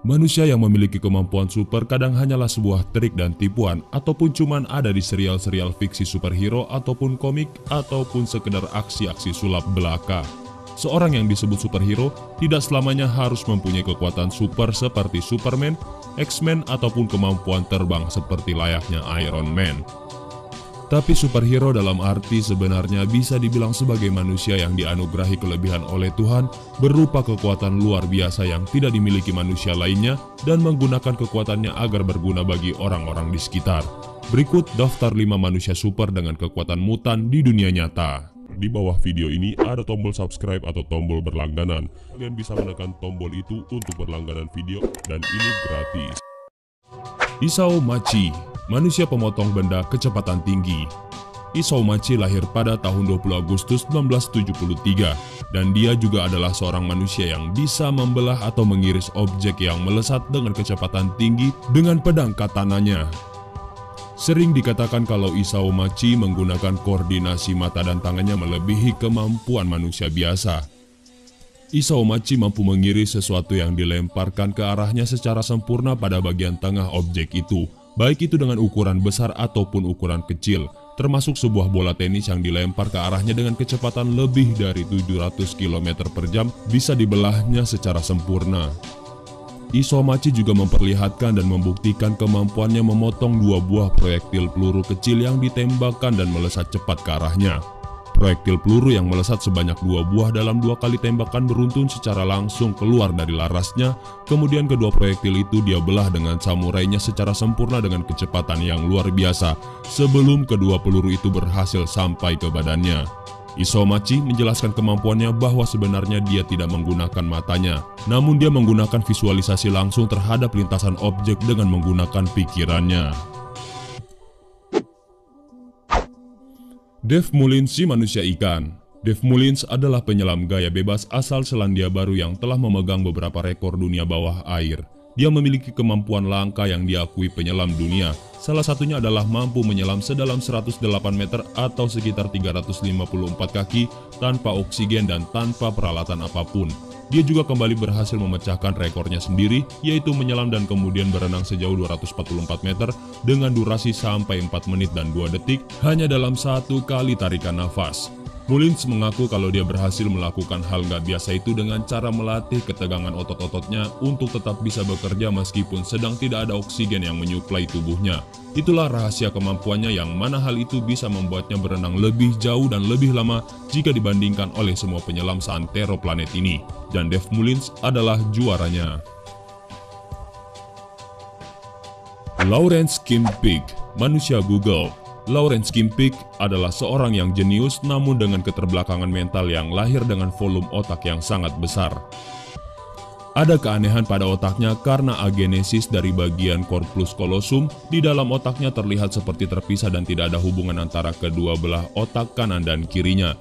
Manusia yang memiliki kemampuan super kadang hanyalah sebuah trik dan tipuan, ataupun cuman ada di serial-serial fiksi superhero ataupun komik, ataupun sekedar aksi-aksi sulap belaka. Seorang yang disebut superhero tidak selamanya harus mempunyai kekuatan super seperti Superman, X-Men, ataupun kemampuan terbang seperti layaknya Iron Man. Tapi superhero dalam arti sebenarnya bisa dibilang sebagai manusia yang dianugerahi kelebihan oleh Tuhan berupa kekuatan luar biasa yang tidak dimiliki manusia lainnya dan menggunakan kekuatannya agar berguna bagi orang-orang di sekitar. Berikut daftar 5 manusia super dengan kekuatan mutan di dunia nyata. Di bawah video ini ada tombol subscribe atau tombol berlangganan. Kalian bisa menekan tombol itu untuk berlangganan video dan ini gratis. Isao Machi, manusia pemotong benda kecepatan tinggi. Isao Machi lahir pada tahun 20 Agustus 1973 dan dia juga adalah seorang manusia yang bisa membelah atau mengiris objek yang melesat dengan kecepatan tinggi dengan pedang katananya. Sering dikatakan kalau Isao Machi menggunakan koordinasi mata dan tangannya melebihi kemampuan manusia biasa. Isao Machi mampu mengiris sesuatu yang dilemparkan ke arahnya secara sempurna pada bagian tengah objek itu, baik itu dengan ukuran besar ataupun ukuran kecil, termasuk sebuah bola tenis yang dilempar ke arahnya dengan kecepatan lebih dari 700 km per jam bisa dibelahnya secara sempurna. Isao Machi juga memperlihatkan dan membuktikan kemampuannya memotong 2 buah proyektil peluru kecil yang ditembakkan dan melesat cepat ke arahnya. Proyektil peluru yang melesat sebanyak 2 buah dalam 2 kali tembakan beruntun secara langsung keluar dari larasnya, kemudian kedua proyektil itu dia belah dengan samurainya secara sempurna dengan kecepatan yang luar biasa sebelum kedua peluru itu berhasil sampai ke badannya. Isao Machi menjelaskan kemampuannya bahwa sebenarnya dia tidak menggunakan matanya, namun dia menggunakan visualisasi langsung terhadap lintasan objek dengan menggunakan pikirannya. Dave Mullins, si manusia ikan. Dave Mullins adalah penyelam gaya bebas asal Selandia Baru yang telah memegang beberapa rekor dunia bawah air. Dia memiliki kemampuan langka yang diakui penyelam dunia. Salah satunya adalah mampu menyelam sedalam 108 meter atau sekitar 354 kaki tanpa oksigen dan tanpa peralatan apapun. Dia juga kembali berhasil memecahkan rekornya sendiri, yaitu menyelam dan kemudian berenang sejauh 244 meter dengan durasi sampai 4 menit dan 2 detik hanya dalam 1 kali tarikan nafas. Mullins mengaku kalau dia berhasil melakukan hal nggak biasa itu dengan cara melatih ketegangan otot-ototnya untuk tetap bisa bekerja meskipun sedang tidak ada oksigen yang menyuplai tubuhnya. Itulah rahasia kemampuannya yang mana hal itu bisa membuatnya berenang lebih jauh dan lebih lama jika dibandingkan oleh semua penyelam seantero planet ini. Dan Dave Mullins adalah juaranya. Lawrence Kimpick, manusia Google. Lawrence Kimpick adalah seorang yang jenius namun dengan keterbelakangan mental yang lahir dengan volume otak yang sangat besar. Ada keanehan pada otaknya karena agenesis dari bagian corpus callosum di dalam otaknya terlihat seperti terpisah dan tidak ada hubungan antara kedua belah otak kanan dan kirinya.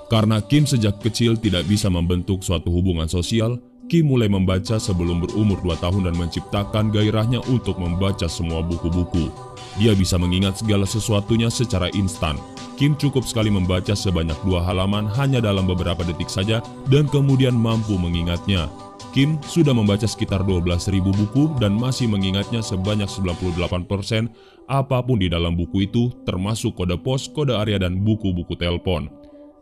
Karena Kim sejak kecil tidak bisa membentuk suatu hubungan sosial, Kim mulai membaca sebelum berumur 2 tahun dan menciptakan gairahnya untuk membaca semua buku-buku. Dia bisa mengingat segala sesuatunya secara instan. Kim cukup sekali membaca sebanyak 2 halaman hanya dalam beberapa detik saja dan kemudian mampu mengingatnya. Kim sudah membaca sekitar 12.000 buku dan masih mengingatnya sebanyak 98% apapun di dalam buku itu, termasuk kode pos, kode area, dan buku-buku telepon.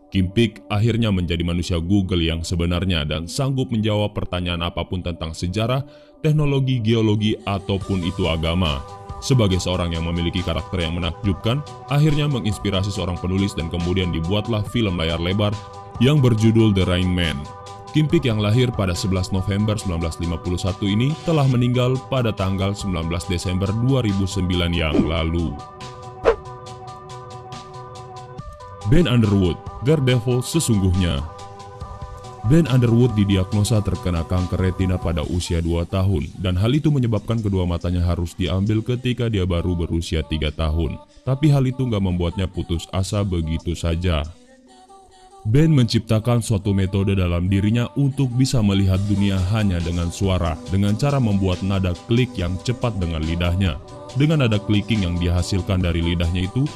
Kimpick akhirnya menjadi manusia Google yang sebenarnya dan sanggup menjawab pertanyaan apapun tentang sejarah, teknologi, geologi, ataupun itu agama. Sebagai seorang yang memiliki karakter yang menakjubkan, akhirnya menginspirasi seorang penulis dan kemudian dibuatlah film layar lebar yang berjudul The Rain Man. Kimpick yang lahir pada 11 November 1951 ini telah meninggal pada tanggal 19 Desember 2009 yang lalu. Ben Underwood, Daredevil sesungguhnya. Ben Underwood didiagnosa terkena kanker retina pada usia 2 tahun dan hal itu menyebabkan kedua matanya harus diambil ketika dia baru berusia 3 tahun. Tapi hal itu nggak membuatnya putus asa begitu saja. Ben menciptakan suatu metode dalam dirinya untuk bisa melihat dunia hanya dengan suara, dengan cara membuat nada klik yang cepat dengan lidahnya. Dengan nada clicking yang dihasilkan dari lidahnya itu,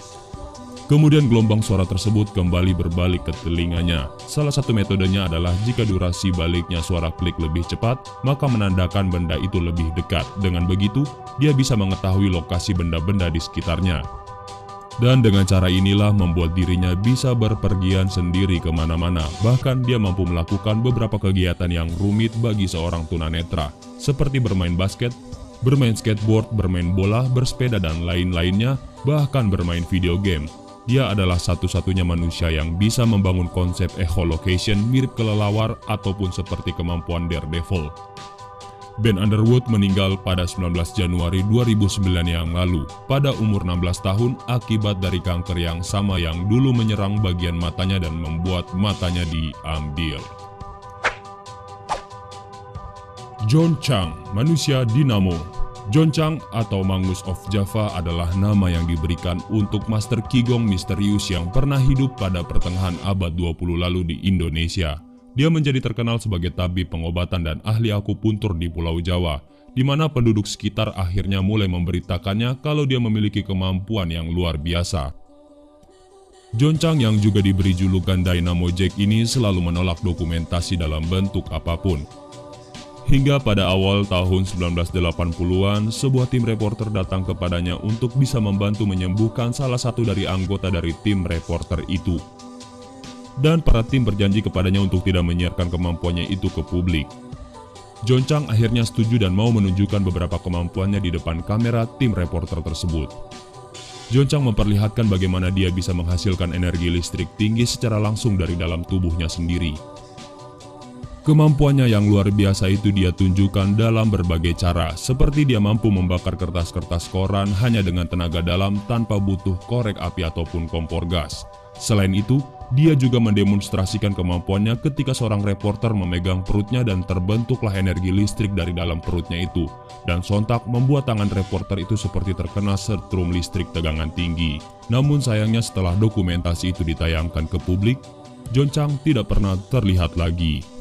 Kemudian gelombang suara tersebut kembali berbalik ke telinganya. Salah satu metodenya adalah jika durasi baliknya suara klik lebih cepat, maka menandakan benda itu lebih dekat. Dengan begitu, dia bisa mengetahui lokasi benda-benda di sekitarnya. Dan dengan cara inilah membuat dirinya bisa berpergian sendiri kemana-mana. Bahkan dia mampu melakukan beberapa kegiatan yang rumit bagi seorang tunanetra, seperti bermain basket, bermain skateboard, bermain bola, bersepeda, dan lain-lainnya, bahkan bermain video game. Dia adalah satu-satunya manusia yang bisa membangun konsep echolocation mirip kelelawar ataupun seperti kemampuan Daredevil. Ben Underwood meninggal pada 19 Januari 2009 yang lalu pada umur 16 tahun akibat dari kanker yang sama yang dulu menyerang bagian matanya dan membuat matanya diambil. John Chang, manusia dinamo. John Chang atau Magus of Java adalah nama yang diberikan untuk Master Qigong misterius yang pernah hidup pada pertengahan abad 20 lalu di Indonesia. Dia menjadi terkenal sebagai tabib pengobatan dan ahli akupuntur di Pulau Jawa, di mana penduduk sekitar akhirnya mulai memberitakannya kalau dia memiliki kemampuan yang luar biasa. John Chang yang juga diberi julukan Dynamo Jack ini selalu menolak dokumentasi dalam bentuk apapun. Hingga pada awal tahun 1980-an, sebuah tim reporter datang kepadanya untuk bisa membantu menyembuhkan salah satu dari anggota dari tim reporter itu. Dan para tim berjanji kepadanya untuk tidak menyiarkan kemampuannya itu ke publik. John Chang akhirnya setuju dan mau menunjukkan beberapa kemampuannya di depan kamera tim reporter tersebut. John Chang memperlihatkan bagaimana dia bisa menghasilkan energi listrik tinggi secara langsung dari dalam tubuhnya sendiri. Kemampuannya yang luar biasa itu dia tunjukkan dalam berbagai cara, seperti dia mampu membakar kertas-kertas koran hanya dengan tenaga dalam tanpa butuh korek api ataupun kompor gas. Selain itu, dia juga mendemonstrasikan kemampuannya ketika seorang reporter memegang perutnya dan terbentuklah energi listrik dari dalam perutnya itu. Dan sontak membuat tangan reporter itu seperti terkena setrum listrik tegangan tinggi. Namun sayangnya setelah dokumentasi itu ditayangkan ke publik, John Chang tidak pernah terlihat lagi.